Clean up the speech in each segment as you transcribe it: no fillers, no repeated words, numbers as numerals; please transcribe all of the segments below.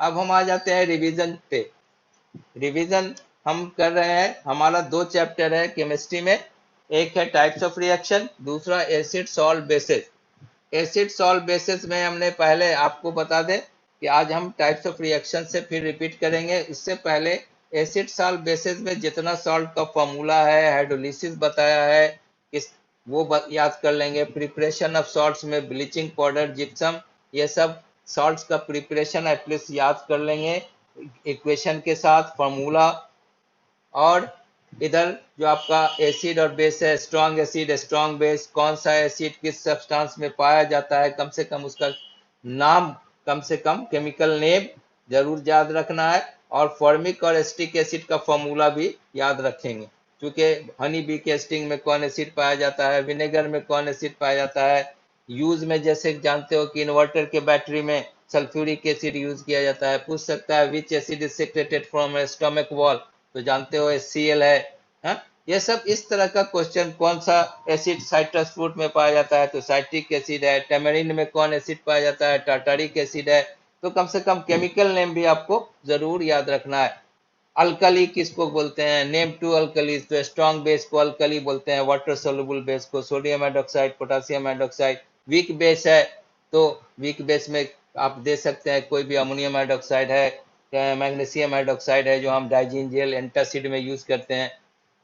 अब हम आ जाते हैं रिवीजन पे। रिवीजन हम कर रहे हैं, हमारा 2 चैप्टर है केमिस्ट्री में, एक है टाइप्स ऑफ रिएक्शन, दूसरा acid salt basis. Acid salt basis में हमने पहले आपको बता दें कि आज हम टाइप्स ऑफ रिएक्शन से फिर रिपीट करेंगे। इससे पहले एसिड सॉल्ट बेसिस में जितना सॉल्ट का फॉर्मूला है, हाइड्रोलिसिस बताया है, किस वो याद कर लेंगे। प्रिपरेशन ऑफ सॉल्ट्स में ब्लीचिंग पाउडर, जिप्सम, ये सब सॉल्ट्स का प्रिपरेशन एटलीस्ट याद कर लेंगे इक्वेशन के साथ, फॉर्मूला। और इधर जो आपका एसिड और बेस है, स्ट्रॉन्ग एसिड, स्ट्रॉन्ग बेस, कौन सा एसिड किस सब्सटेंस में पाया जाता है, कम से कम उसका नाम, कम से कम केमिकल नेम जरूर याद रखना है। और फॉर्मिक और एसिटिक एसिड का फॉर्मूला भी याद रखेंगे, क्योंकि हनी बी के स्टिंग में कौन एसिड पाया जाता है, विनेगर में कौन एसिड पाया जाता है। यूज में जैसे जानते हो कि इन्वर्टर के बैटरी में सल्फ्यूरिक एसिड यूज किया जाता है। पूछ सकता है विच acid is secreted from stomach wall, तो जानते हो HCl है। हाँ, ये सब इस तरह का क्वेश्चन, कौन सा एसिड साइट्रस फ्रूट में पाया जाता है, तो साइट्रिक एसिड है। टेमरिन में कौन एसिड पाया जाता है, टार्टारिक एसिड है। तो कम से कम केमिकल नेम भी आपको जरूर याद रखना है। अल्कली किसको बोलते हैं, नेम 2 अल्कली, तो स्ट्रॉन्ग बेस को अल्कली बोलते हैं, वाटर सोल्युबल बेस को sodium hydroxide, potassium hydroxide. Weak base है तो वीक बेस में आप दे सकते हैं कोई भी, अमोनियम हाइड्रोक्साइड है, मैग्नीशियम हाइड्रोक्साइड है जो हम डाइजीन जेल एंटासिड में यूज करते हैं।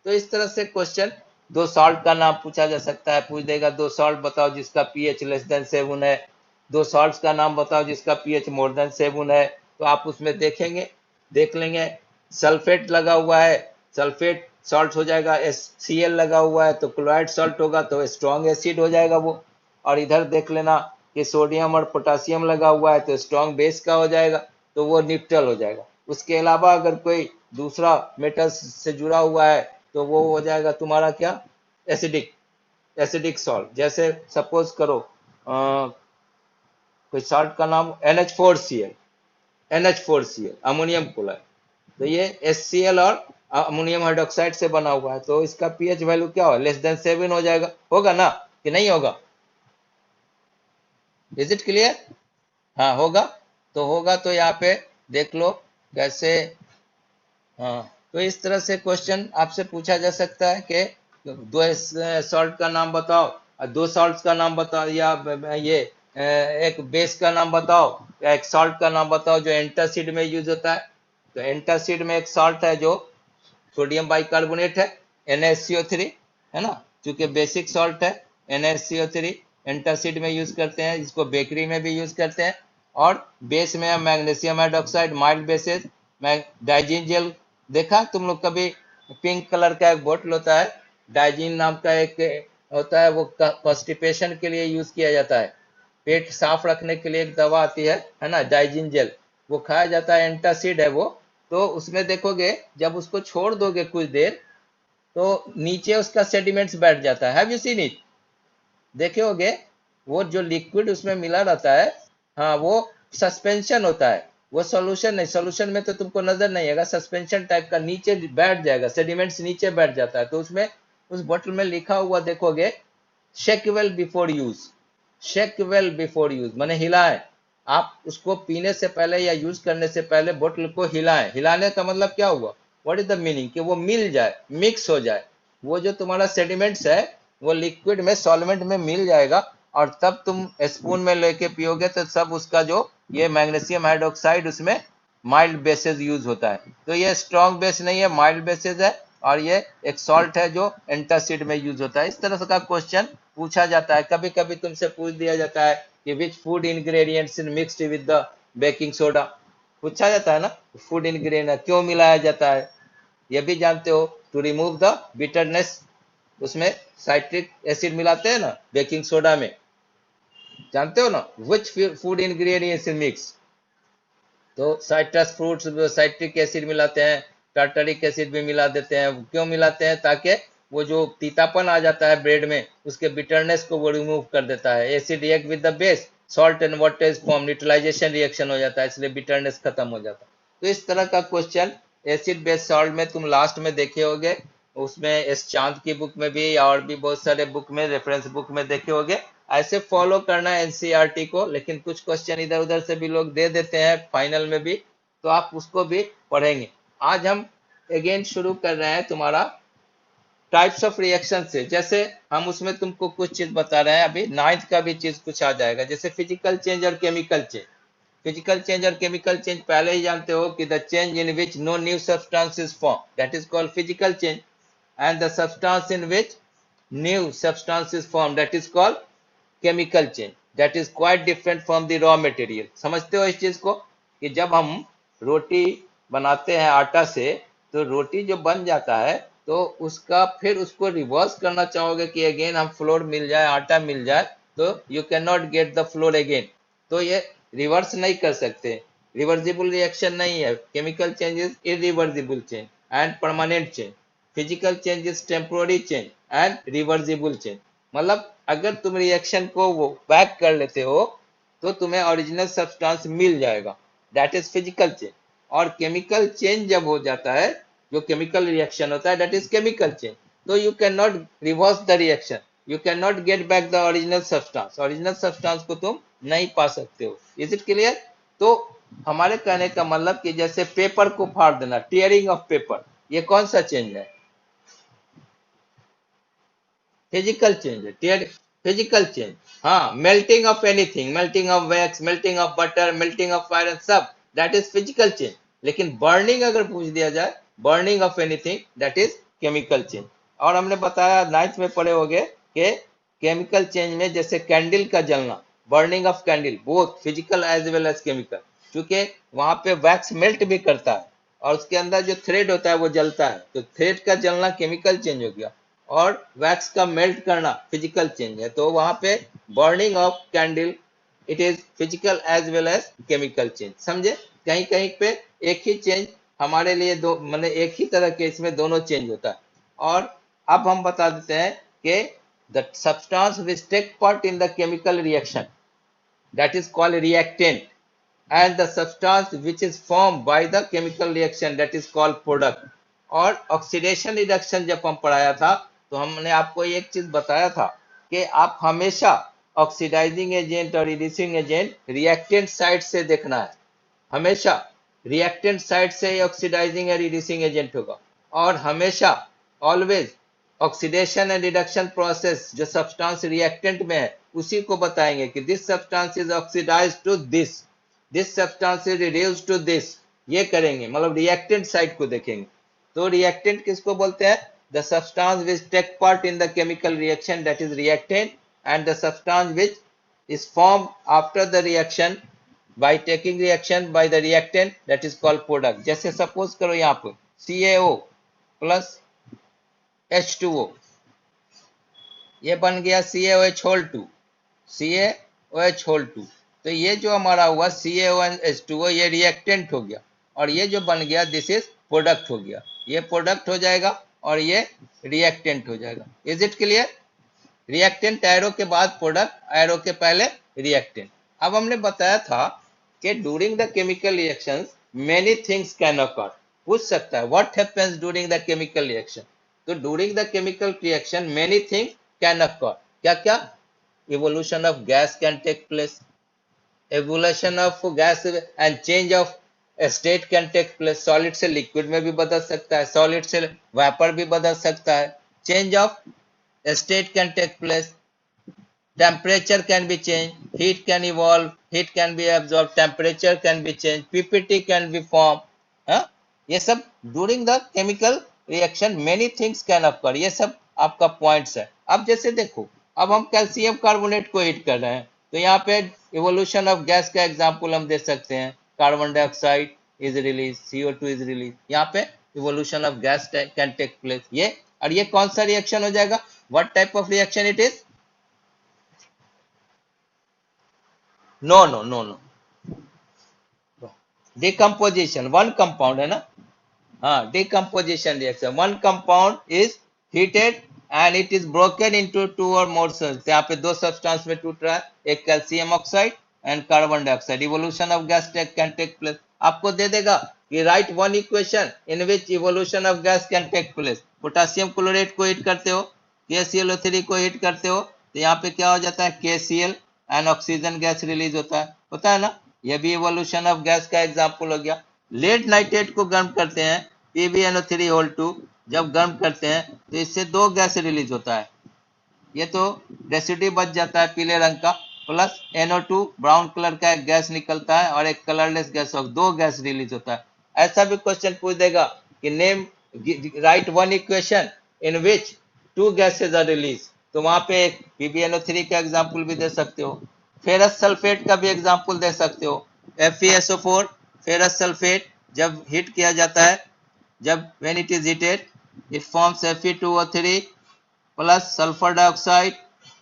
तो इस तरह से क्वेश्चन, 2 सॉल्ट का नाम पूछा जा सकता है, पूछ देगा 2 सॉल्ट बताओ जिसका pH लेस देन 7 है, 2 सॉल्ट्स का नाम बताओ जिसका pH मोर देन 7 है। तो आप उसमें देखेंगे, देख लेंगे। सल्फेट लगा हुआ है, सल्फेट सॉल्ट हो जाएगा। HCl लगा हुआ है तो क्लोराइड सॉल्ट होगा, तो स्ट्रॉन्ग एसिड हो जाएगा वो। और इधर देख लेना कि सोडियम और पोटासियम लगा हुआ है तो स्ट्रॉन्ग बेस का हो जाएगा, तो वो न्यूट्रल हो जाएगा। उसके अलावा अगर कोई दूसरा मेटल से जुड़ा हुआ है तो वो हो जाएगा तुम्हारा क्या, एसिडिक, एसिडिक सॉल्ट। जैसे सपोज करो कोई सॉल्ट का नाम NH4Cl, NH4Cl अमोनियम क्लोराइड, तो ये HCl और अमोनियम हाइड्रोक्साइड से बना हुआ है, तो इसका pH वैल्यू क्या हो, लेस देन 7 हो जाएगा। होगा ना कि नहीं होगा? Is it clear? हाँ होगा। तो होगा तो यहाँ पे देख लो कैसे। हाँ, तो इस तरह से क्वेश्चन आपसे पूछा जा सकता है कि 2 सॉल्ट का नाम बताओ, और 2 सॉल्ट का नाम बताओ, या ये एक बेस का नाम बताओ, या एक सॉल्ट का नाम बताओ जो एंटासिड में यूज होता है। तो एंटासिड में एक सॉल्ट है जो सोडियम बाइकार्बोनेट है, NaCO3, है ना, चूंकि बेसिक सॉल्ट है NaCO3, एंटासिड में यूज करते हैं, इसको बेकरी में भी यूज करते हैं। और बेस में हम magnesium hydroxide, mild basis, Digene gel. देखा तुम लोग कभी, पिंक कलर का एक बोतल होता है, डाइजीन नाम का एक होता है, वो कॉन्स्टिपेशन के लिए यूज किया जाता है, पेट साफ रखने के लिए एक दवा आती है ना, डाइजीन जेल, वो खाया जाता है, एंटासिड है वो। तो उसमें देखोगे जब उसको छोड़ दोगे कुछ देर, तो नीचे उसका सेडिमेंट्स बैठ जाता है। Have you seen it? देखे होगे, वो जो लिक्विड उसमें मिला रहता है, हाँ, वो सस्पेंशन होता है, वो सॉल्यूशन नहीं। सॉल्यूशन में तो तुमको नजर नहीं आएगा, सस्पेंशन टाइप का नीचे बैठ जाएगा, सेडिमेंट्स नीचे बैठ जाता है। तो उसमें उस बोतल में लिखा हुआ देखोगे, shake well before use, shake well before use माने हिलाएं। आप उसको पीने से पहले या यूज करने से पहले बोतल को हिलाएं। हिलाने का मतलब क्या हुआ, व्हाट इज द मीनिंग, कि वो मिल जाए, मिक्स हो जाए, वो जो तुम्हारा सेडिमेंट्स है वो लिक्विड में, सॉल्वेंट में मिल जाएगा, और तब तुम स्पून में लेके पियोगे तो सब उसका जो ये मैग्नीशियम हाइड्रोक्साइड उसमें माइल्ड बेसिस यूज होता है। तो ये स्ट्रॉन्ग बेस नहीं है, माइल्ड बेसिस है, और ये एक सॉल्ट है जो एंटासिड में यूज होता है। इस तरह का क्वेश्चन पूछा जाता है। कभी कभी तुमसे पूछ दिया जाता है कि which food ingredients in mixed with the baking soda, पूछा जाता है ना, फूड इंग्रेडिएंट क्यों मिलाया जाता है, ये भी जानते हो, टू रिमूव द बिटरनेस। उसमें साइट्रिक एसिड मिलाते हैं ना बेकिंग सोडा में, जानते हो ना, which food ingredients in mix. तो साइट्रस फ्रूट्स साइट्रिक एसिड मिलाते हैं, टार्टरिक एसिड भी मिला देते हैं। क्यों मिलाते हैं, ताकि वो जो तीतापन आ जाता है ब्रेड में, उसके बिटरनेस को वो रिमूव कर देता है। Acid react with the base, salt and water is form, neutralisation reaction हो जाता है, इसलिए बिटरनेस खत्म हो जाता है। तो इस तरह का क्वेश्चन एसिड बेस सॉल्ट में तुम लास्ट में देखे होगे, उसमें एस चांद की बुक में भी और भी बहुत सारे बुक में, रेफरेंस बुक में देखे होगे। ऐसे फॉलो करना है एनसीईआरटी को, लेकिन कुछ क्वेश्चन इधर उधर से भी लोग दे देते हैं फाइनल में भी, तो आप उसको भी पढ़ेंगे। आज हम अगेन शुरू कर रहे हैं तुम्हारा टाइप्स ऑफ रिएक्शन से। जैसे हम उसमें तुमको कुछ चीज बता रहे हैं, अभी 9th का भी चीज कुछ आ जाएगा, जैसे फिजिकल चेंज और केमिकल चेंज। फिजिकल चेंज और केमिकल चेंज पहले ही जानते हो कि the change in which no new substance is form, that is called physical change, and the substance in which new substance is form, that is called chemical change, that is quite different from the raw material. समझते हो इस चीज को, कि जब हम रोटी बनाते हैं आटा से, तो रोटी जो बन जाता है तो उसका फिर उसको रिवर्स करना चाहोगे कि अगेन हम फ्लोर मिल जाए, आटा मिल जाए, तो you can not get the floor again. तो ये रिवर्स नहीं कर सकते, रिवर्सिबल रिएक्शन नहीं है। Chemical change is irreversible change and permanent change, physical change is temporary change and reversible change. मतलब अगर तुम रिएक्शन को वो बैक कर लेते हो तो तुम्हें ओरिजिनल सब्सटेंस मिल जाएगा, दैट इज फिजिकल चेंज। और केमिकल चेंज जब हो जाता है, जो केमिकल रिएक्शन होता है, दैट इज केमिकल चेंज। तो you can not reverse the reaction, you can not get back the original substance, original substance को तुम नहीं पा सकते हो। Is it clear? तो हमारे कहने का मतलब कि जैसे पेपर को फाड़ देना, टीयरिंग ऑफ पेपर, ये कौन सा चेंज है? फिजिकल चेंज है, फिजिकल चेंज। हाँ, melting of anything, melting of wax, melting of butter, melting of iron, सब दैट इज फिजिकल चेंज। लेकिन बर्निंग अगर पूछ दिया जाए, burning of anything, that is chemical change. और हमने बताया 9th में पढ़े होंगे कि केमिकल चेंज में जैसे कैंडल का जलना, burning of candle, both physical as well as chemical, क्योंकि वहां पे वैक्स मेल्ट भी करता है और उसके अंदर जो थ्रेड होता है वो जलता है, तो थ्रेड का जलना केमिकल चेंज हो गया, और वैक्स का मेल्ट करना फिजिकल चेंज है। तो वहां पे burning of candle, it is physical as well as chemical change. समझे? कहीं कहीं पे एक ही चेंज हमारे लिए दो, मतलब एक ही तरह के इसमें दोनों चेंज होता है। और अब हम बता देते हैं कि the substance which take part in the chemical reaction, that is called reactant, and the substance which is formed by the chemical reaction, that is called product। और ऑक्सीडेशन रिडक्शन जब हम पढ़ाया था, तो हमने आपको एक चीज बताया था कि आप हमेशा ऑक्सीडाइजिंग एजेंट और रिड्यूसिंग एजेंट रिएक्टेंट साइड से देखना है, हमेशा रिएक्टेंट साइड से ही ऑक्सीडाइजिंग या रिड्यूसिंग एजेंट होगा। और हमेशा always oxidation and reduction process जो सब्सटेंस रिएक्टेंट में है उसी को बताएंगे कि this substance is oxidise to this substance is reduce to this, ये करेंगे, मतलब रिएक्टेंट साइड को देखेंगे। तो रिएक्टेंट किसको बोलते हैं? The substance which take part in the chemical reaction, that is reactant, and the substance which is formed after the reaction by taking reaction by the reactant, that is called product। जैसे suppose करो यहाँ पर CaO plus H2O, ये बन गया CaOH whole 2, CaOH whole 2। तो ये जो हमारा हुआ CaOH2O, ये रिएक्टेंट हो गया, और ये जो बन गया दिस इज प्रोडक्ट हो गया। ये प्रोडक्ट हो जाएगा और ये रिएक्टेंट हो जाएगा। Is it clear? Reactant arrow के बाद प्रोडक्ट, एरो के पहले रिएक्टेंट। अब हमने बताया था कि during the chemical reactions many things can occur. पूछ सकता है what happens during the chemical reaction. तो during the chemical reaction many things can occur. क्या क्या? Evolution of gas can take place, evolution of gas and change of state can take place. Solid से liquid में भी बदल सकता है, solid से वेपर भी बदल सकता है। Change of state can take place, temperature can be changed, heat can evolve, heat can be absorbed, temperature can be changed, ppt can be formed। हाँ, ये सब during the chemical reaction many things can occur। ये सब आपका points है। अब जैसे देखो, अब हम कैल्शियम कार्बोनेट को हीट कर रहे हैं, तो यहाँ पे इवोल्यूशन ऑफ गैस का एग्जांपल हम दे सकते हैं, carbon dioxide is release, CO2 is release. यहाँ पे evolution of gas can take place. ये और ये कौन सा रिएक्शन हो जाएगा? What type of reaction it is? No, no, no, no. Decomposition, one compound है ना? हाँ, decomposition reaction। One compound is heated and it is broken into two or more cells। यहाँ पे दो सब्सटेंस में टूट रहा है, एक calcium oxide and carbon dioxide. Evolution of gas can take place. आपको दे देगा कि write one equation in which evolution of gas can take place. Potassium chloride को हीट करते हो, KClO3 को हीट करते हो, तो यहाँ पे क्या हो जाता है, KCl and oxygen gas release होता है ना। ये भी इवोल्यूशन ऑफ गैस का एग्जाम्पल हो गया। लेड नाइट्रेट को गर्म करते हैं, PbNO3 जब गर्म करते हैं तो इससे 2 गैस रिलीज होता है। ये तो रेसिड्यू बच जाता है पीले रंग का, प्लस NO2 ब्राउन कलर का एक गैस निकलता है और एक कलरलेस गैस और 2 गैस रिलीज होता है। ऐसा भी क्वेश्चन पूछ देगा कि name write one equation in which 2 gases are release, तो वहां पे एक PbNO3 का एग्जांपल भी दे सकते हो, फेरस सल्फेट का भी एग्जांपल दे सकते हो। FeSO4 फेरस सल्फेट जब हीट किया जाता है, जब when it is heated it forms Fe2O3 plus sulphur dioxide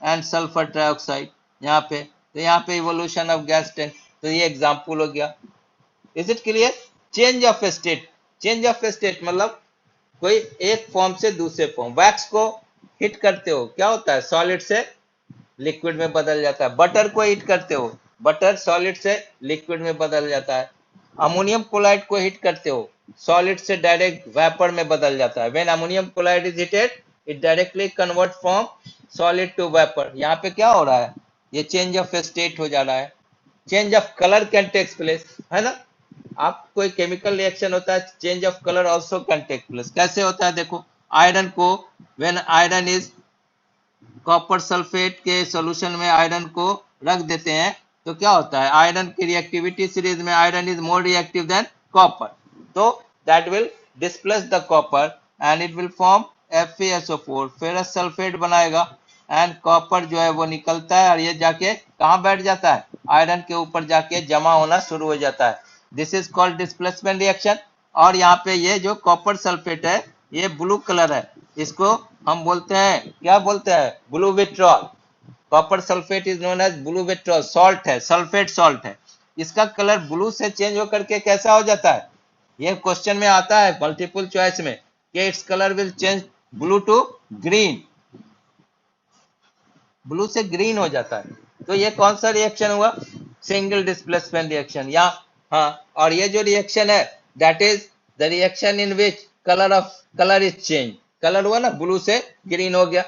and sulphur trioxide यहाँ पे। तो यहाँ पे इवोल्यूशन ऑफ गैस टेंक, तो ये एग्जांपल हो गया। Is it clear? Change of state, change of state मतलब कोई एक फॉर्म से दूसरे फॉर्म। वैक्स को हिट करते हो, क्या होता है, सॉलिड से लिक्विड में बदल जाता है। बटर को हिट करते हो, बटर सॉलिड से लिक्विड में बदल जाता है। अमोनियम क्लोराइड को हिट करते हो, सॉलिड से डायरेक्ट वेपर में बदल जाता है। When ammonium chloride is heated it directly convert from solid to vapour. यहाँ पे क्या हो रहा है, ये चेंज ऑफ स्टेट हो जा रहा है। Change of colour can takes place, है ना। आप कोई केमिकल रिएक्शन होता है, change of colour also can take place. कैसे होता है देखो, आयरन को when iron is copper sulphate के सॉल्यूशन में आयरन को रख देते हैं तो क्या होता है, आयरन की रिएक्टिविटी सीरीज में iron is more reactive than copper, तो that will displace the copper and it will form FeSO4 ferrous sulphate बनाएगा एंड कॉपर जो है वो निकलता है और ये जाके कहाँ बैठ जाता है, आयरन के ऊपर जाके जमा होना शुरू हो जाता है। This is called displacement reaction. और यहाँ पे ये जो कॉपर सल्फेट है ये ब्लू कलर है, इसको हम बोलते हैं, क्या बोलते हैं, blue vitriol. Copper sulphate is known as blue vitriol, salt है, सल्फेट सॉल्ट है। इसका कलर ब्लू से चेंज होकर के कैसा हो जाता है, ये क्वेश्चन में आता है मल्टीपल चॉइस में कि it's colour will change blue to green, blue से ग्रीन हो जाता है। तो ये कौन सा रिएक्शन हुआ, सिंगल डिस्प्लेसमेंट रिएक्शन। या हाँ, और ये जो रिएक्शन है that is the reaction in which colour is change, colour हुआ ना, ब्लू से ग्रीन हो गया।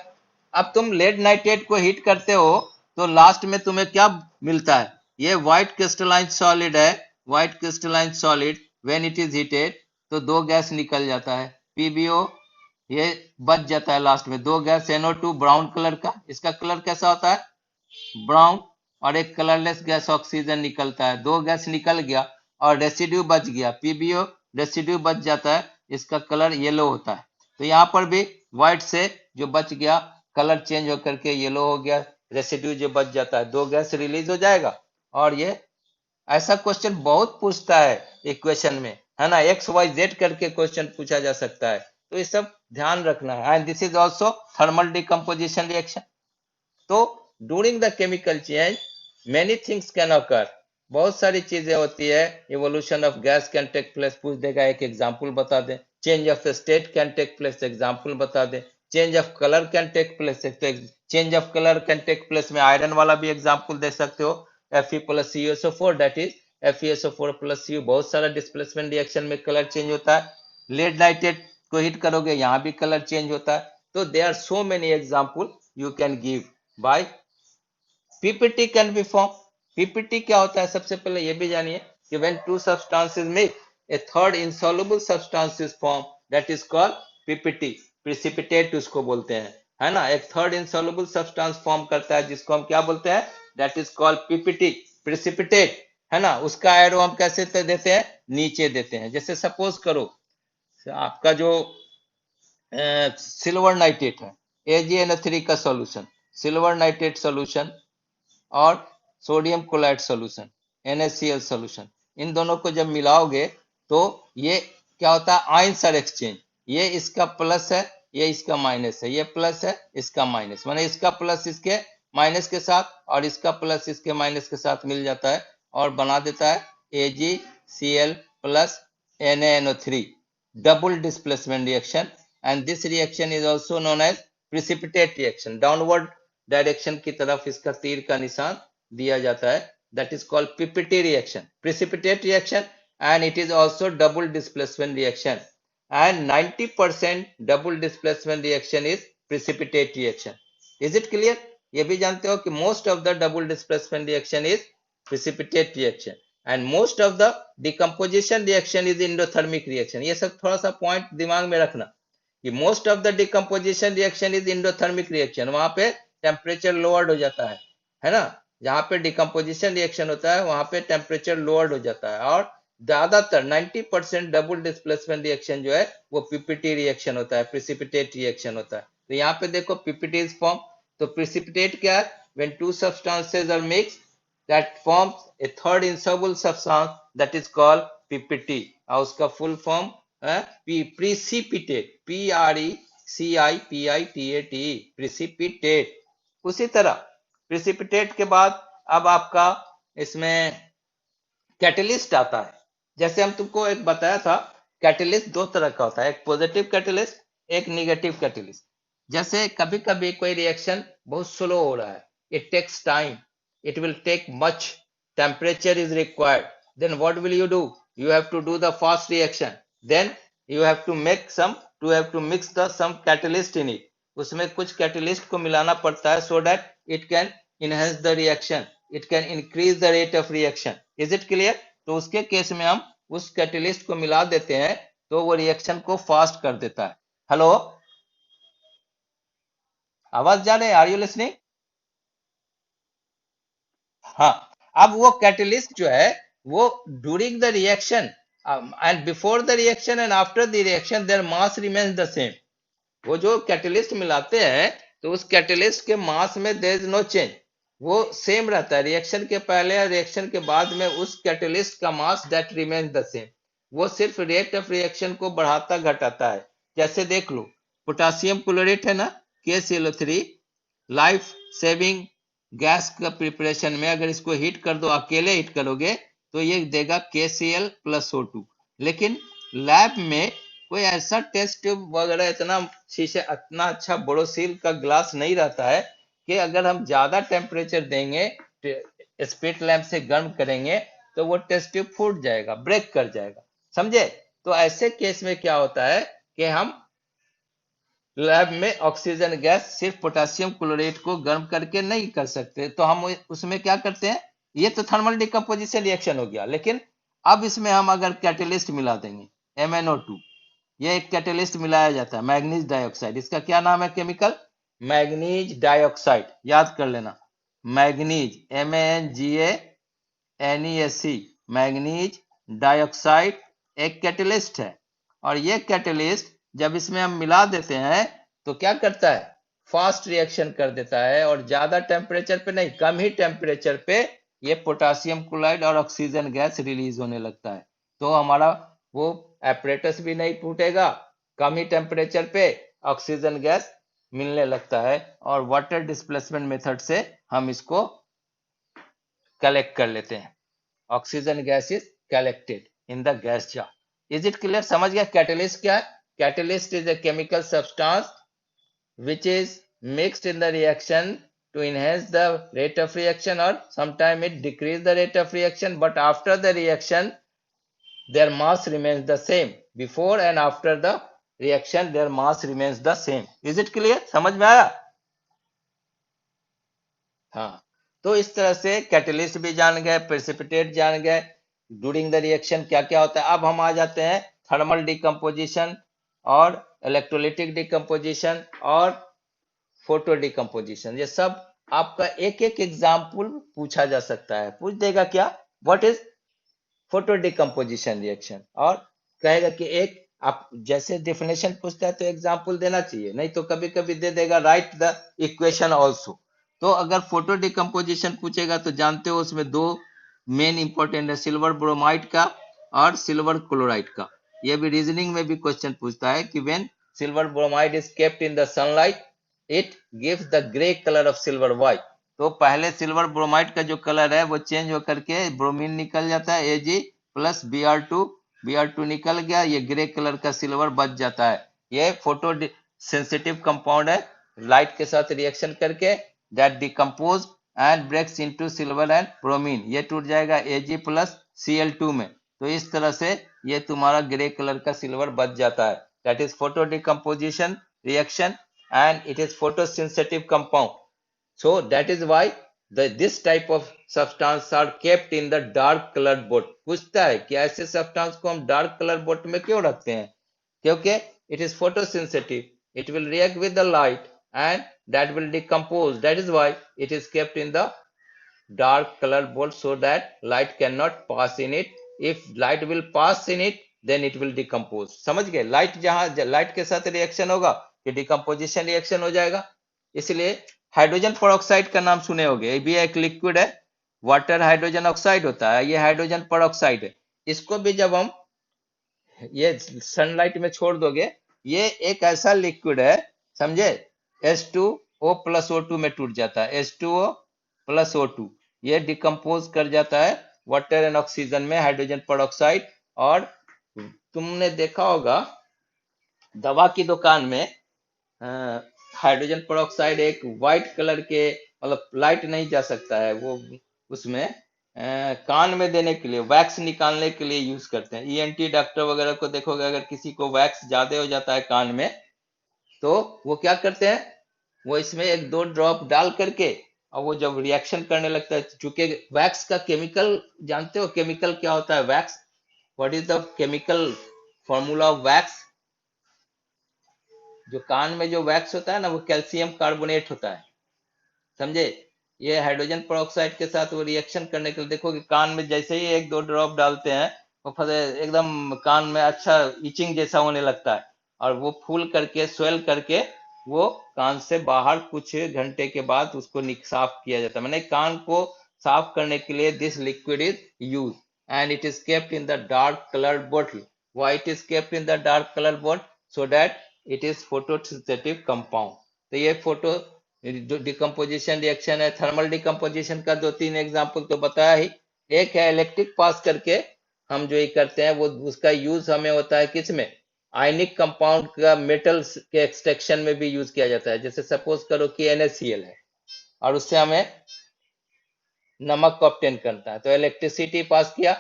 अब तुम लेड नाइट्रेट को हीट करते हो तो लास्ट में तुम्हें क्या मिलता है, ये व्हाइट क्रिस्टलाइन सॉलिड है, white crystalline solid when it is heated तो 2 गैस निकल जाता है, PbO ये बच जाता है लास्ट में, 2 गैस NO2 ब्राउन कलर का, इसका कलर कैसा होता है ब्राउन, और एक कलरलेस गैस ऑक्सीजन निकलता है। 2 गैस निकल गया और रेसिड्यू बच गया, PbO रेसिड्यू बच जाता है, इसका कलर येलो होता है। तो यहाँ पर भी व्हाइट से जो बच गया कलर चेंज होकर के येलो हो गया, रेसिड्यू जो बच जाता है 2 गैस रिलीज हो जाएगा। और ये ऐसा क्वेश्चन बहुत पूछता है इक्वेशन में, है ना, XYZ करके क्वेश्चन पूछा जा सकता है। तो ये सब ध्यान रखना है। And this is also thermal decomposition reaction. तो during the chemical change many things can occur, बहुत सारी चीजें होती है। Evolution of gas can take place, पूछ देगा, एक एग्जांपल बता दे। Change of state can take place, example बता दे। Change of colour can take place, तो change of colour can take place में आयरन वाला भी एग्जांपल दे सकते हो, Fe plus CuSO4 that is FeSO4 plus Cu। बहुत सारा डिस्प्लेसमेंट रिएक्शन में कलर चेंज होता है। लेड नाइट्रेट को हिट करोगे यहाँ भी कलर चेंज होता है। तो there are so many example you can give by PPT can be form. PPT क्या होता है, सबसे पहले ये भी जानिए कि when two substances mix A third insoluble substance is form that is called PPT, precipitate उसको बोलते हैं, है ना। एक थर्ड इनसॉल्युबल सब्सटेंस फॉर्म करता है जिसको हम क्या बोलते हैं, that is called PPT, precipitate, है ना। उसका एरो हम कैसे देते हैं, नीचे देते हैं। जैसे सपोज करो आपका जो सिल्वर नाइट्रेट है, AgNO3 का सॉल्यूशन, सिल्वर नाइट्रेट सॉल्यूशन और sodium chloride solution, NaCl solution, इन दोनों को जब मिलाओगे तो ये क्या होता है, आयन सर एक्सचेंज। ये इसका प्लस है, ये इसका माइनस है, ये प्लस है, इसका माइनस, माने इसका प्लस इसके माइनस के साथ और इसका प्लस इसके माइनस के साथ मिल जाता है और बना देता है AgCl plus NaNO3, double displacement reaction, and this reaction is also known as precipitate reaction। Downward direction की तरफ इसका तीर का निशान दिया जाता है, that is called PPT reaction, precipitate reaction, and it is also double displacement reaction, and 90% double displacement reaction is precipitate reaction। Is it clear? ये भी जानते हो कि most of the double displacement reaction is precipitate reaction and most of the decomposition reaction is endothermic reaction. ये सब थोड़ा सा point दिमाग में रखना कि most of the decomposition reaction is endothermic reaction, वहां पे टेम्परेचर लोअर्ड हो जाता है ना। जहां पे डिकम्पोजिशन रिएक्शन होता है वहां पे टेम्परेचर लोअर्ड हो जाता है, और ज्यादातर 90% डबल डिस्प्लेसमेंट रिएक्शन जो है वो पीपीटी रिएक्शन होता है, प्रिसिपिटेट रिएक्शन होता है। तो यहाँ पे देखो पीपीटी इज फॉर्म, तो प्रिसिपिटेट क्या है? When two substances are mix that forms a third insoluble substance that is called PPT, और उसका फुल फॉर्म है precipitate, PRECIPITATE, precipitate। उसी तरह प्रिसिपिटेट के बाद अब आपका इसमें कैटलिस्ट आता है। जैसे हम तुमको एक बताया था, कैटलिस्ट दो तरह का होता है, एक पॉजिटिव कैटलिस्ट, एक निगेटिव कैटलिस्ट। जैसे कभी कभी कोई रिएक्शन बहुत स्लो हो रहा है, it takes time, it will take much, temperature is required, then what will you do? You have to do the fast reaction, then you have to mix the some catalyst in it, उसमें कुछ catalyst को मिलाना पड़ता है so that it can enhance the reaction, it can increase the rate of reaction, is it clear? तो उसके case में हम उस catalyst को मिला देते हैं तो वो रिएक्शन को फास्ट कर देता है। हेलो, आवाज जा रही है? Are you listening? हाँ, अब वो कैटलिस्ट जो है वो during the reaction and before the reaction and after the reaction their mass remains the same. वो जो कैटलिस्ट मिलाते हैं तो उस कैटलिस्ट के मास में देयर इज नो चेंज, वो सेम रहता है। रिएक्शन के पहले या रिएक्शन के बाद में उस कैटलिस्ट का mass that remains the same, वो सिर्फ रेट ऑफ रिएक्शन को बढ़ाता घटाता है। जैसे देख लो, पोटासियम क्लोरेट है ना, KClO3, लाइफ सेविंग गैस का प्रिपरेशन में अगर इसको हीट कर दो, अकेले हीट करोगे तो ये देगा KCl+O2, लेकिन लैब में कोई ऐसा टेस्ट ट्यूब वगैरह इतना शीशे इतना अच्छा बोरोसिल का ग्लास नहीं रहता है कि अगर हम ज्यादा टेम्परेचर देंगे, स्पिट लैम्प से गर्म करेंगे तो वो टेस्ट ट्यूब फूट जाएगा, ब्रेक कर जाएगा, समझे? तो ऐसे केस में क्या होता है कि हम लैब में ऑक्सीजन गैस सिर्फ पोटेशियम क्लोरेट को गर्म करके नहीं कर सकते, तो हम उसमें क्या करते हैं, ये तो थर्मल डिकम्पोजिशन रिएक्शन हो गया, लेकिन अब इसमें हम अगर कैटलिस्ट मिला देंगे MnO2, ये एक कैटलिस्ट मिलाया जाता है मैग्नीज डाइऑक्साइड, इसका क्या नाम है केमिकल? मैग्नीज डाइऑक्साइड, याद कर लेना, मैग्नीज MANGANESC, मैग्नीज डाइऑक्साइड एक कैटलिस्ट है। और ये कैटलिस्ट जब इसमें हम मिला देते हैं तो क्या करता है, फास्ट रिएक्शन कर देता है, और ज्यादा टेम्परेचर पे नहीं, कम ही टेम्परेचर पे ये पोटेशियम क्लोराइड और ऑक्सीजन गैस रिलीज होने लगता है। तो हमारा वो एपरेटस भी नहीं टूटेगा, कम ही टेम्परेचर पे ऑक्सीजन गैस मिलने लगता है, और वाटर डिस्प्लेसमेंट मेथड से हम इसको कलेक्ट कर लेते हैं। Oxygen gas is collected in the gas jar. Is it clear? समझ गया कैटलिस्ट क्या है? Catalyst is a chemical substance which is mixed in the reaction to enhance the rate of reaction, or sometimes it decrease the rate of reaction, but after the reaction their mass remains the same. Before and after the reaction their mass remains the same. Is it clear? समझ में आया? हाँ, तो इस तरह से catalyst भी जान गए, प्रेसिपिटेट जान गए, ड्यूरिंग द रिएक्शन क्या क्या होता है। अब हम आ जाते हैं थर्मल डिकम्पोजिशन और इलेक्ट्रोलिटिक डिकम्पोजिशन और फोटो डिकम्पोजिशन। ये सब आपका एक एक एग्जाम्पल पूछा जा सकता है, पूछ देगा क्या, what is photo decomposition reaction, और कहेगा कि एक आप जैसे डेफिनेशन पूछता है तो एग्जाम्पल देना चाहिए, नहीं तो कभी कभी दे देगा राइट द इक्वेशन ऑल्सो। तो अगर फोटो डिकम्पोजिशन पूछेगा तो जानते हो उसमें दो मेन इंपॉर्टेंट है, सिल्वर ब्रोमाइड का और सिल्वर क्लोराइड का। ये भी रीजनिंग में भी क्वेश्चन पूछता है कि when silver bromide is kept in the sunlight it gives the grey colour of silver white. तो पहले सिल्वर ब्रोमाइड का जो कलर है वो चेंज होकर के ब्रोमीन निकल जाता है, Ag+Br2 निकल गया, ये ग्रे कलर का सिल्वर बच जाता है। ये फोटो सेंसिटिव कंपाउंड है, लाइट के साथ रिएक्शन करके that decompose and breaks into silver and bromine, ये टूट जाएगा Ag+Cl2 में। तो इस तरह से ये तुम्हारा ग्रे कलर का सिल्वर बच जाता है, that is photo decomposition reaction and it is photosensitive compound. So that is why this type of substance are kept in the dark colored boat. पूछता है कि ऐसे substance को हम dark color boat में क्यों रखते हैं? क्योंकि it is photosensitive, it will react with the light and that will decompose. That is why it is kept in the dark color boat so that light cannot pass in it. If light will pass in it, then it will decompose. समझ गए? Light जहां light के साथ reaction होगा कि decomposition reaction हो जाएगा. इसलिए हाइड्रोजन पेरोक्साइड का नाम सुने होंगे. ये भी एक लिक्विड है. वाटर हाइड्रोजन ऑक्साइड होता है, ये हाइड्रोजन पेरोक्साइड है. इसको भी जब हम ये सनलाइट में छोड़ दोगे, ये एक ऐसा लिक्विड है, समझे, H2O प्लस O2 में टूट जाता है. H2O प्लस O2 ये डिकम्पोज कर जाता है वाटर एंड ऑक्सीजन में हाइड्रोजन पेरोक्साइड. और तुमने देखा होगा दवा की दुकान में हाइड्रोजन पेरोक्साइड एक व्हाइट कलर के, मतलब लाइट नहीं जा सकता है वो, उसमें कान में देने के लिए, वैक्स निकालने के लिए यूज करते हैं. ईएनटी डॉक्टर वगैरह को देखोगे, अगर किसी को वैक्स ज्यादा हो जाता है कान में, तो वो क्या करते हैं, वो इसमें एक दो ड्रॉप डाल करके, और वो जब रिएक्शन करने लगता है, चूंकि वैक्स का केमिकल जानते हो, केमिकल क्या होता है wax? What is the chemical formula of wax? जो कान में जो वैक्स होता है ना, वो कैल्शियम कार्बोनेट होता है, समझे. ये हाइड्रोजन पेरोक्साइड के साथ वो रिएक्शन करने के लिए देखोगे, कान में जैसे ही एक दो ड्रॉप डालते हैं, वो एकदम कान में अच्छा इचिंग जैसा होने लगता है, और वो फूल करके स्वेल करके वो कान से बाहर कुछ घंटे के बाद उसको साफ किया जाता है. मैंने कान को साफ करने के लिए this liquid is use and it is kept in the dark coloured bottle. Why it is kept in the dark colour bottle? So that it is photosynthetic compound. तो ये फोटो डिकम्पोजिशन रिएक्शन है. Thermal decomposition का दो तीन example तो बताया ही. एक है इलेक्ट्रिक पास करके हम जो ये करते हैं, वो उसका यूज हमें होता है किस में? आयनिक कंपाउंड का मेटल के एक्सट्रैक्शन में भी यूज किया जाता है. जैसे सपोज करो कि NaCl है और उससे हमें नमक को ऑब्टेन करता है, तो इलेक्ट्रिसिटी पास किया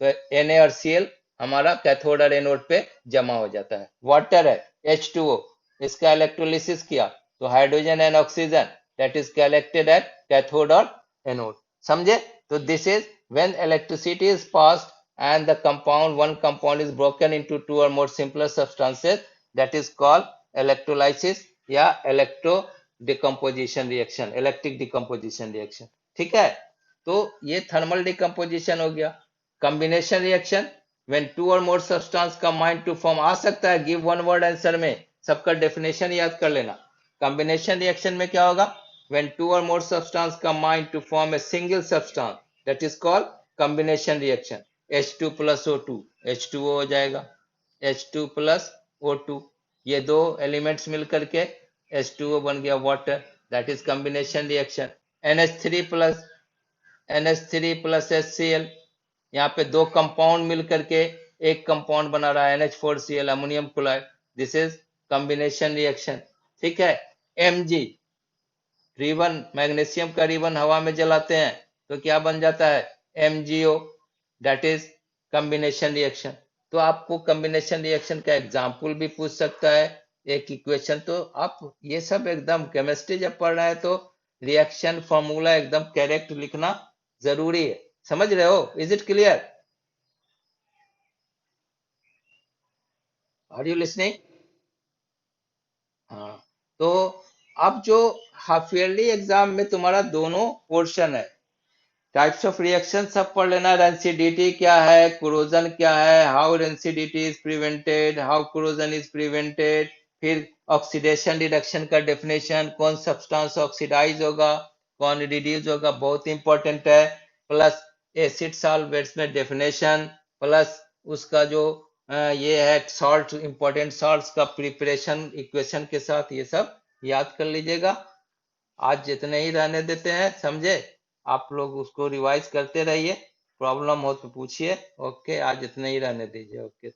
तो Na और Cl हमारा कैथोड और एनोड पे जमा हो जाता है. वाटर है H2O, इसका इलेक्ट्रोलिसिस किया तो hydrogen and oxygen that is collected at cathode और एनोड. समझे? तो this is when electricity is passed and the one compound is broken into two or more simpler substances, that is called electrolysis या electro decomposition reaction, electric decomposition reaction. ठीक है? तो ये thermal decomposition हो गया. Combination reaction, when two और more substance combine to form, आ सकता है गिव वन वर्ड आंसर में, सबका डेफिनेशन याद कर लेना. कॉम्बिनेशन रिएक्शन में क्या होगा? व्हेन टू और more substance combine to form a single substance, that is called combination reaction. H2 plus O2 H2O हो जाएगा. H2 प्लस O2 ये दो एलिमेंट्स मिलकर के H2O बन गया water, that is combination reaction. NH3 plus HCl, यहाँ पे दो कंपाउंड मिलकर के एक कंपाउंड बना रहा है NH4Cl ammonium chloride, this is combination reaction. ठीक है. Mg रिबन, मैग्नीशियम का रिबन हवा में जलाते हैं तो क्या बन जाता है? MgO, that is combination reaction. तो आपको कॉम्बिनेशन रिएक्शन का एग्जाम्पल भी पूछ सकता है, एक इक्वेशन. तो आप ये सब एकदम केमिस्ट्री जब पढ़ रहे हैं तो रिएक्शन फॉर्मूला एकदम करेक्ट लिखना जरूरी है. समझ रहे हो? Is it clear? Are you listening? हाँ. तो अब जो हाफ ईयरली एग्जाम में तुम्हारा दोनों पोर्शन है, टाइप्स ऑफ रिएक्शन सब पढ़ लेना. रेंसिडिटी क्या है, कोरोजन क्या है, how rancidity is prevented, how corrosion is prevented, फिर ऑक्सीडेशन रिडक्शन का डेफिनेशन, कौन सब्सटेंस ऑक्सीडाइज होगा, कौन रिड्यूस होगा, बहुत इंपॉर्टेंट है. प्लस एसिड सॉल्वेंट्स में डेफिनेशन, प्लस उसका जो ये है सॉल्ट, इंपॉर्टेंट सॉल्ट्स का प्रिपरेशन इक्वेशन के साथ, ये सब याद कर लीजिएगा. आज जितने ही रहने देते हैं, समझे? आप लोग उसको रिवाइज करते रहिए, प्रॉब्लम हो तो पूछिए. ओके, आज इतने ही रहने दीजिए. ओके.